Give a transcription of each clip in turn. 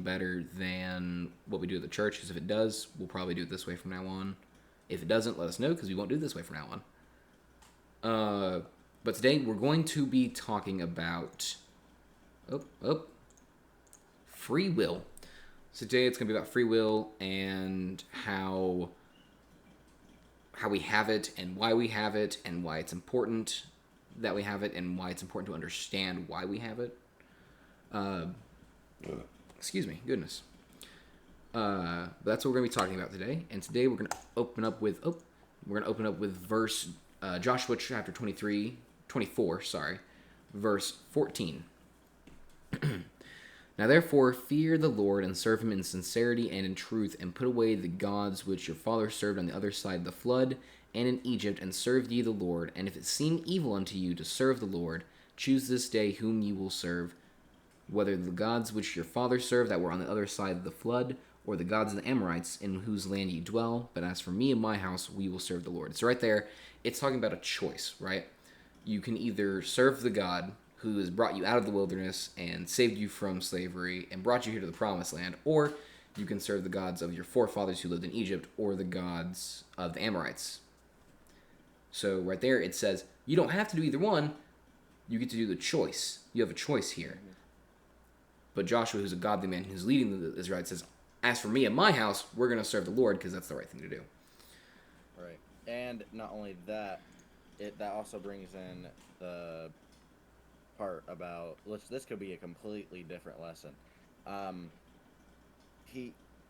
better than what we do at the church, because if it does, we'll probably do it this way from now on. If it doesn't, let us know, because we won't do it this way from now on. But today we're going to be talking about free will. So today it's going to be about free will and how we have it and why we have it and why it's important that we have it and why it's important to understand why we have it. Excuse me, goodness. That's what we're going to be talking about today. And today we're going to open up with verse Joshua chapter 24, verse 14. Now therefore fear the Lord and serve him in sincerity and in truth, and put away the gods which your fathers served on the other side of the flood and in Egypt, and serve ye the Lord. And if it seem evil unto you to serve the Lord, choose this day whom ye will serve, whether the gods which your fathers served that were on the other side of the flood, or the gods of the Amorites in whose land ye dwell. But as for me and my house, we will serve the Lord. So right there, it's talking about a choice, right? You can either serve the God who has brought you out of the wilderness and saved you from slavery and brought you here to the promised land, or you can serve the gods of your forefathers who lived in Egypt, or the gods of the Amorites. So right there it says you don't have to do either one. You get to do the choice. You have a choice here. But Joshua, who's a godly man who's leading the Israelites, says, as for me and my house, we're going to serve the Lord because that's the right thing to do. Right. And not only that, that also brings in the part about this could be a completely different lesson.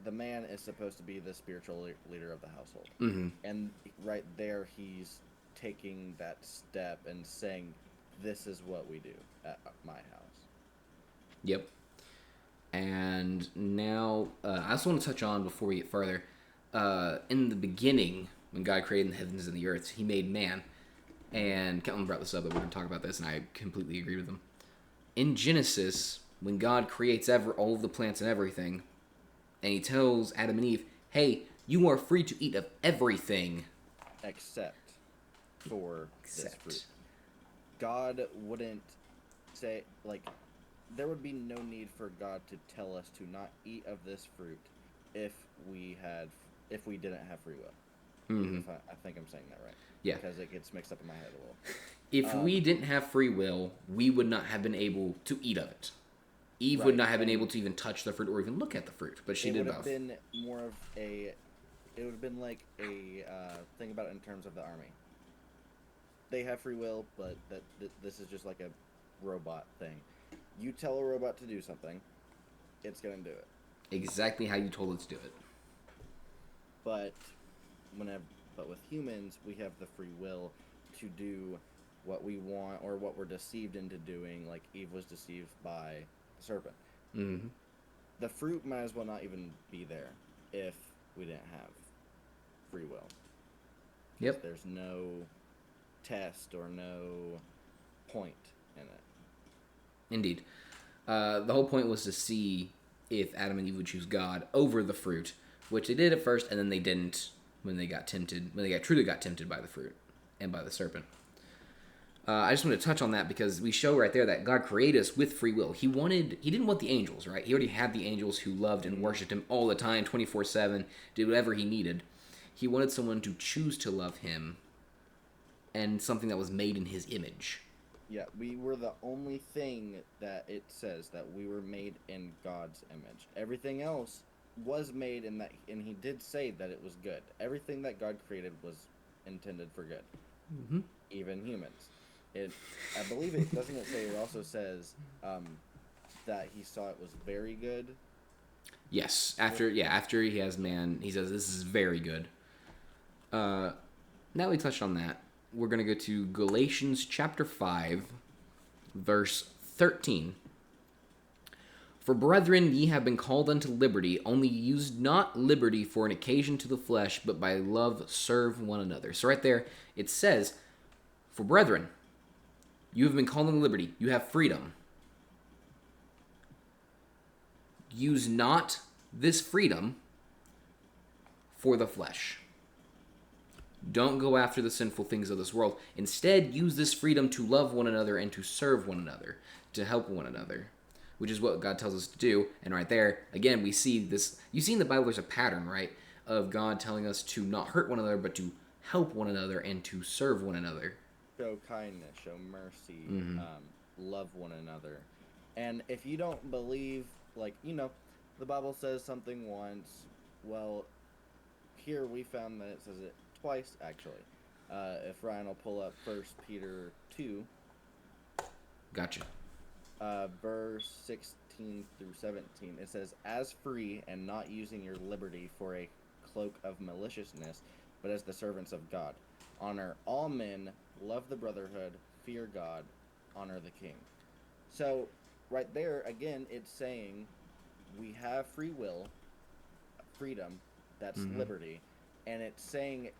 The man is supposed to be the spiritual leader of the household, and right there he's taking that step and saying, "This is what we do at my house." Yep. And now I also want to touch on before we get further. In the beginning, when God created the heavens and the earth, He made man. And Kelton brought this up, that we're going to talk about this, and I completely agree with him. In Genesis, when God creates all of the plants and everything, and He tells Adam and Eve, hey, you are free to eat of everything. Except for this fruit. God wouldn't say, there would be no need for God to tell us to not eat of this fruit if we didn't have free will. Mm-hmm. I think I'm saying that right. Yeah. Because it gets mixed up in my head a little. If we didn't have free will, we would not have been able to eat of it. Eve would not have been able to even touch the fruit or even look at the fruit, but she did both. It would have been like a thing about it in terms of the army. They have free will, but this is just like a robot thing. You tell a robot to do something, it's going to do it. Exactly how you told it to do it. But with humans, we have the free will to do what we want or what we're deceived into doing, like Eve was deceived by the serpent. Mm-hmm. The fruit might as well not even be there if we didn't have free will. Yep. There's no test or no point in it. Indeed. The whole point was to see if Adam and Eve would choose God over the fruit, which they did at first, and then they didn't when they truly got tempted by the fruit and by the serpent. I just want to touch on that because we show right there that God created us with free will. He didn't want the angels, right? He already had the angels who loved and worshipped Him all the time, 24/7, did whatever He needed. He wanted someone to choose to love Him and something that was made in His image. Yeah, we were the only thing that it says that we were made in God's image. Everything else was made in that, and He did say that it was good. Everything that God created was intended for good. Mm-hmm. Even humans. I believe it doesn't it say it also says that He saw it was very good. Yes, after He has man, He says this is very good. Now we touched on that. We're going to go to Galatians chapter 5, verse 13. For brethren, ye have been called unto liberty, only use not liberty for an occasion to the flesh, but by love serve one another. So right there, it says, for brethren, you have been called unto liberty. You have freedom. Use not this freedom for the flesh. Don't go after the sinful things of this world. Instead, use this freedom to love one another and to serve one another, to help one another. which is what God tells us to do. And right there, again, we see this. You see in the Bible, there's a pattern, right, of God telling us to not hurt one another, but to help one another and to serve one another. Show kindness, show mercy, Mm-hmm. love one another. And if you don't believe, like, the Bible says something once, well, here we found that it says it twice, actually. If Ryan will pull up 1 Peter 2, Gotcha. verse 16 through 17, it says, "As free and not using your liberty for a cloak of maliciousness, but as the servants of God. Honor all men, love the brotherhood, fear God, honor the king." So, right there, again, it's saying we have free will, freedom, that's liberty, and it's saying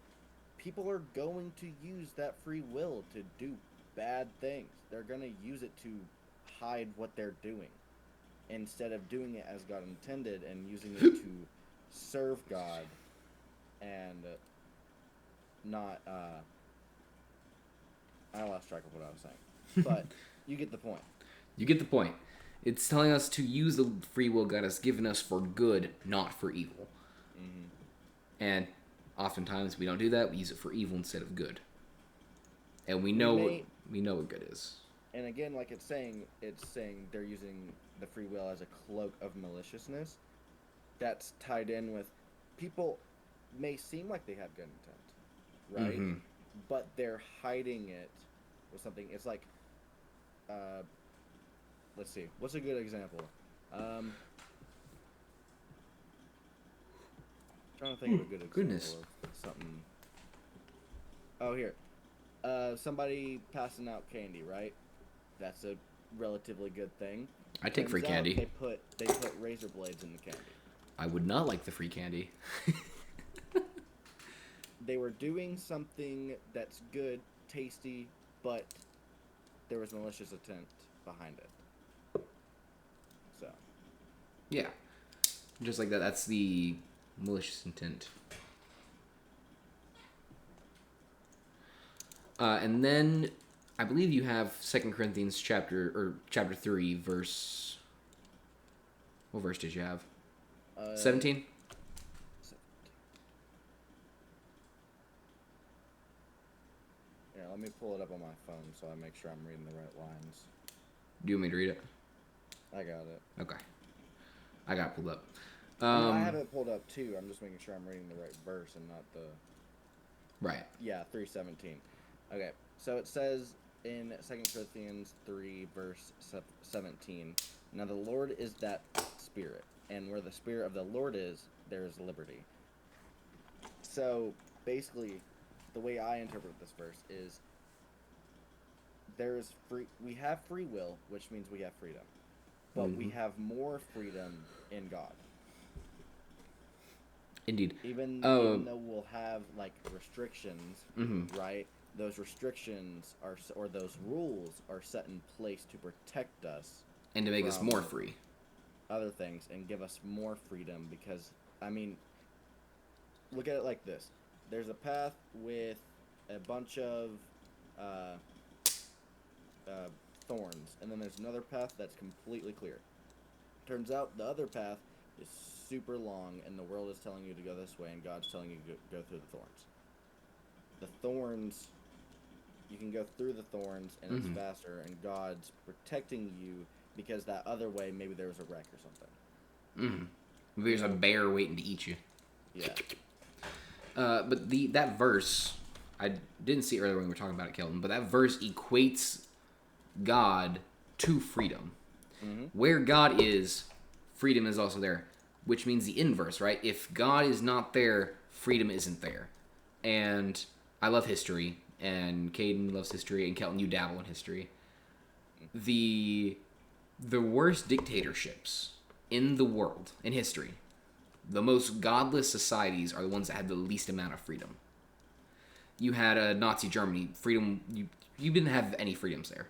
people are going to use that free will to do bad things. They're going to use it to hide what they're doing instead of doing it as God intended and using it to serve God and not I lost track of what I was saying, but you get the point. You get the point. It's telling us to use the free will God has given us for good, not for evil. Mm-hmm. And oftentimes we don't do that. We use it for evil instead of good. And we know what good is. And again, like it's saying they're using the free will as a cloak of maliciousness. That's tied in with people may seem like they have good intent, right? Mm-hmm. But they're hiding it with something. It's like, let's see, what's a good example? Trying to think of a good example Goodness. of something. Oh, here. Somebody passing out candy, right? That's a relatively good thing. I take free Turns out candy. They put razor blades in the candy. I would not like the free candy. They were doing something that's good, tasty, but there was malicious intent behind it. So. Yeah. Just like that. That's the malicious intent. And then I believe you have 2 Corinthians chapter 3 verse. What verse did you have? 17. Yeah, let me pull it up on my phone so I make sure I'm reading the right lines. Do you want me to read it? I got it. Okay. I got it pulled up. No, I have it pulled up too. I'm just making sure I'm reading the right verse and not the. Right. Yeah, 3:17. Okay, so it says in 2 Corinthians 3, verse 17, "Now the Lord is that Spirit, and where the Spirit of the Lord is, there is liberty." So, basically, the way I interpret this verse is we have free will, which means we have freedom. But we have more freedom in God. Indeed. Even though we'll have, like, restrictions, right? Those restrictions or those rules are set in place to protect us And to make us more free. Other things and give us more freedom because, I mean, look at it like this. There's a path with a bunch of thorns, and then there's another path that's completely clear. Turns out the other path is super long, and the world is telling you to go this way, and God's telling you to go through the thorns. The thorns, you can go through the thorns, and it's faster, and God's protecting you because that other way, maybe there was a wreck or something. Maybe there's a bear waiting to eat you. Yeah. But that verse, I didn't see it earlier when we were talking about it, Kelton, but that verse equates God to freedom. Where God is, freedom is also there, which means the inverse, right? If God is not there, freedom isn't there. And I love history, and Caden loves history, and Kelton, you dabble in history. The worst dictatorships in the world, in history, the most godless societies are the ones that had the least amount of freedom. You had Nazi Germany, freedom, you didn't have any freedoms there.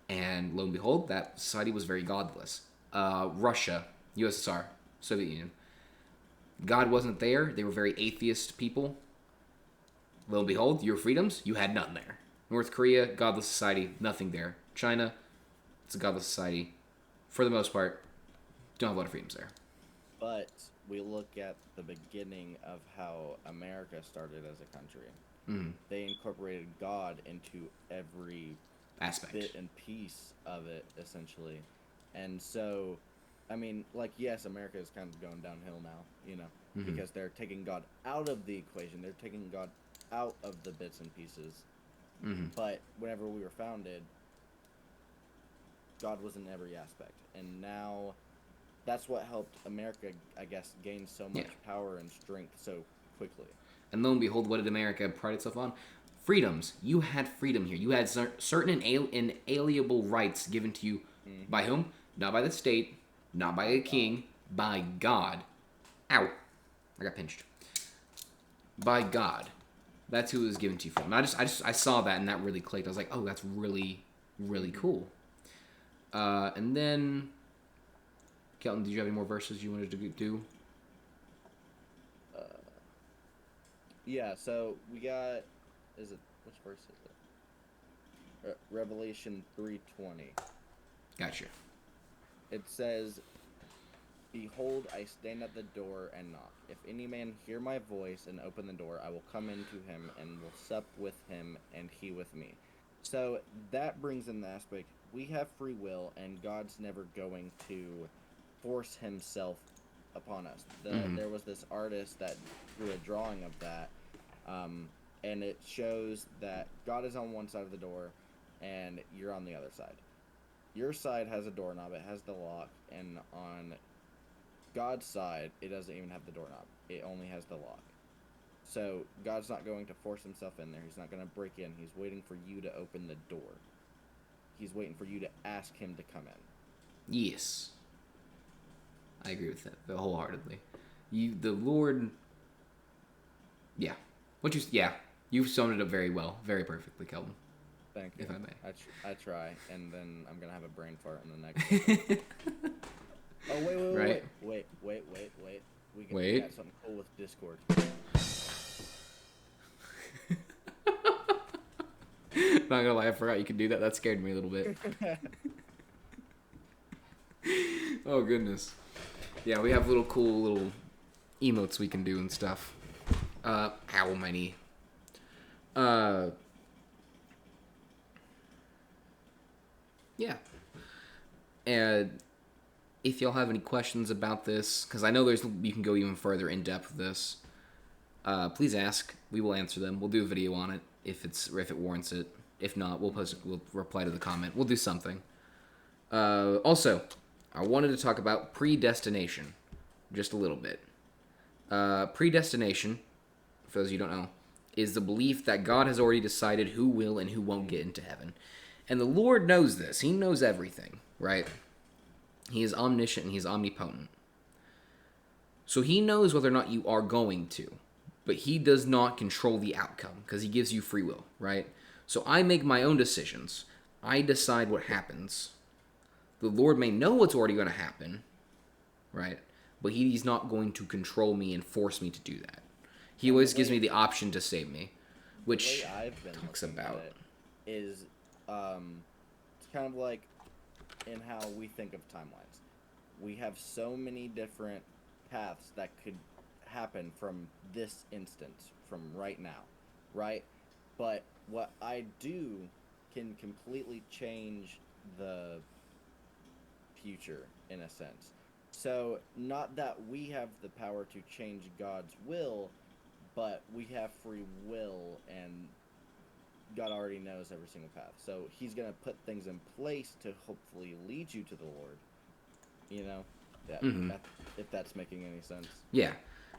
And lo and behold, that society was very godless. Russia, USSR, Soviet Union. God wasn't there. They were very atheist people. Lo and behold, your freedoms, you had none there. North Korea, godless society, nothing there. China, It's a godless society. For the most part, don't have a lot of freedoms there. But we look at the beginning of how America started as a country. Mm. They incorporated God into every Aspect. bit and piece of it, essentially. And so, I mean, like, yes, America is kind of going downhill now, because they're taking God out of the equation. They're taking God out of the bits and pieces. Mm-hmm. But whenever we were founded, God was in every aspect. And now that's what helped America, I guess, gain so much power and strength so quickly. And lo and behold, what did America pride itself on? Freedoms. You had freedom here. You had certain inalienable rights given to you by whom? Not by the state, not by a king, by God. Ow. I got pinched. By God. That's who it was given to you from. And I saw that and that really clicked. I was like, oh, that's really, really cool. And then, Kelton, did you have any more verses you wanted to do? Yeah, so we got, which verse is it? Revelation 3:20. Gotcha. It says, "Behold, I stand at the door and knock. If any man hear my voice and open the door, I will come into him and will sup with him and he with me." So that brings in the aspect, we have free will and God's never going to force himself upon us. There was this artist that drew a drawing of that, and it shows that God is on one side of the door and you're on the other side. Your side has a doorknob, it has the lock, and on God's side, it doesn't even have the doorknob. It only has the lock. So God's not going to force himself in there. He's not going to break in. He's waiting for you to open the door. He's waiting for you to ask him to come in. Yes. I agree with that wholeheartedly. The Lord, yeah. You've summed it up very well, very perfectly, Kelvin. Thank you. If I may. I try, and then I'm gonna have a brain fart in the next one. Oh, wait. We got something cool with Discord. Not gonna lie, I forgot you could do that. That scared me a little bit. Oh, goodness. Yeah, we have cool little emotes we can do and stuff. Ow, my knee. Yeah. And if y'all have any questions about this, because I know you can go even further in depth with this, please ask. We will answer them. We'll do a video on it if it warrants it. If not, we'll reply to the comment. We'll do something. Also, I wanted to talk about predestination just a little bit. Predestination, for those of you who don't know, is the belief that God has already decided who will and who won't get into heaven. And the Lord knows this. He knows everything, right? He is omniscient and he's omnipotent. So he knows whether or not you are going to, but he does not control the outcome because he gives you free will, right? So I make my own decisions. I decide what happens. The Lord may know what's already going to happen, right? But he's not going to control me and force me to do that. He always gives me the option to save me, which the way I've been talks looking about at it is it's kind of like in how we think of timelines. We have so many different paths that could happen from this instance, from right now, right? But what I do can completely change the future in a sense. So, not that we have the power to change God's will, but we have free will, and God already knows every single path. So, he's going to put things in place to hopefully lead you to the Lord. You know? If that's making any sense. Yeah.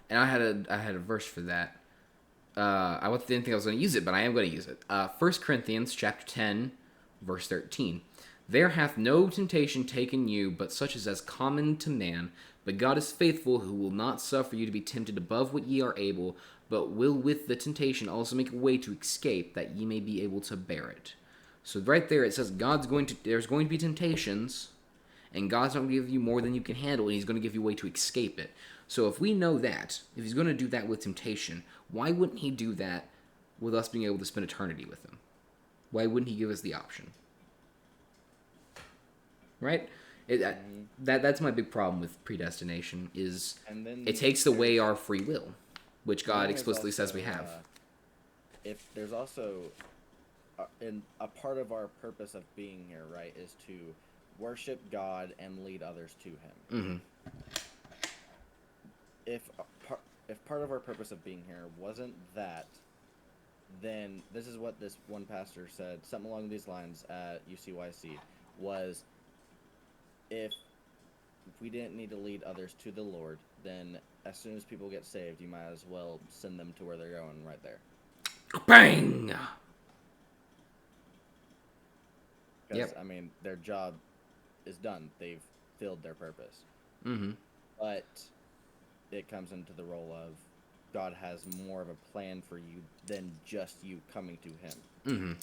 And I had a verse for that. I didn't think I was going to use it, but I am going to use it. 1 Corinthians chapter 10, verse 13. There hath no temptation taken you, but such as common to man. But God is faithful, who will not suffer you to be tempted above what ye are able, but will with the temptation also make a way to escape, that ye may be able to bear it. So right there it says there's going to be temptations, and God's not going to give you more than you can handle, and he's going to give you a way to escape it. So if we know that, if he's going to do that with temptation, why wouldn't he do that with us being able to spend eternity with him? Why wouldn't he give us the option? right? That's my big problem with predestination is And then it takes away our free will, which God explicitly says we have. If there's also in a part of our purpose of being here, right, is to worship God and lead others to Him. If part of our purpose of being here wasn't that, then this is what this one pastor said, something along these lines at UCYC, was if we didn't need to lead others to the Lord, then as soon as people get saved, you might as well send them to where they're going right there. Bang! Because, I mean, their job is done. They've filled their purpose. But it comes into the role of God has more of a plan for you than just you coming to Him.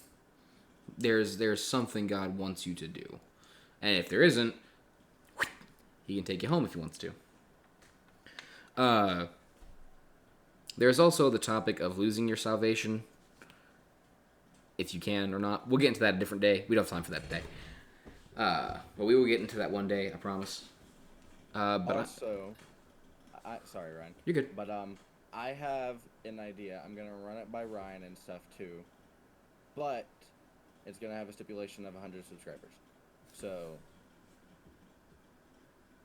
There's something God wants you to do. And if there isn't, He can take you home if He wants to. There's also the topic of losing your salvation, if you can or not. We'll get into that a different day. We don't have time for that today. But we will get into that one day, I promise. But also, sorry, Ryan. You're good. But I have an idea. I'm gonna run it by Ryan and stuff too. But it's gonna have a stipulation of 100 subscribers. So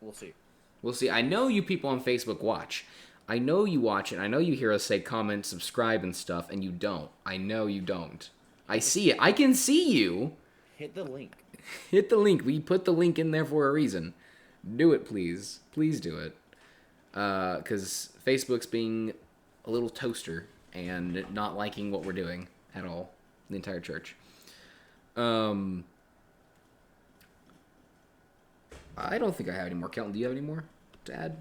we'll see. We'll see. I know you people on Facebook watch. I know you watch it. I know you hear us say comment, subscribe, and stuff, and you don't. I know you don't. I see it. I can see you. Hit the link. Hit the link. We put the link in there for a reason. Do it, please. Please do it. Because Facebook's being a little toaster and not liking what we're doing at all. The entire church. I don't think I have any more. Kelton, do you have any more to add?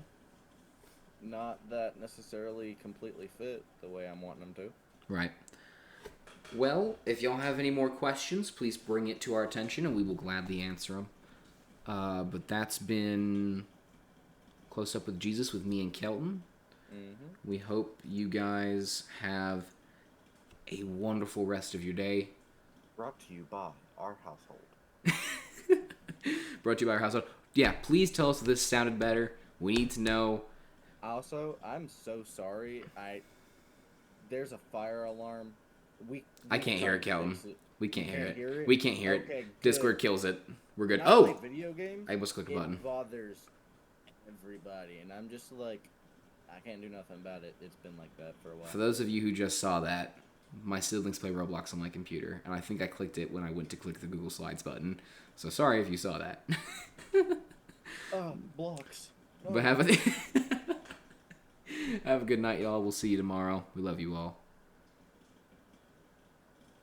Not that necessarily completely fit the way I'm wanting them to. Right. Well, if y'all have any more questions, please bring it to our attention and we will gladly answer them. But that's been Close Up with Jesus with me and Kelton. We hope you guys have a wonderful rest of your day. Brought to you by our household. Brought to you by our household. Yeah, please tell us if this sounded better. We need to know. Also, I'm so sorry. There's a fire alarm. I can't hear it, Kelton. We can't hear it. We can't hear it. Good. Discord kills it. We're good. When I play video games, I must click a button. It bothers everybody, and I'm just like, I can't do nothing about it. It's been like that for a while. For those of you who just saw that, my siblings play Roblox on my computer, and I think I clicked it when I went to click the Google Slides button. So sorry if you saw that. Blocks. But have a good night, y'all. We'll see you tomorrow. We love you all.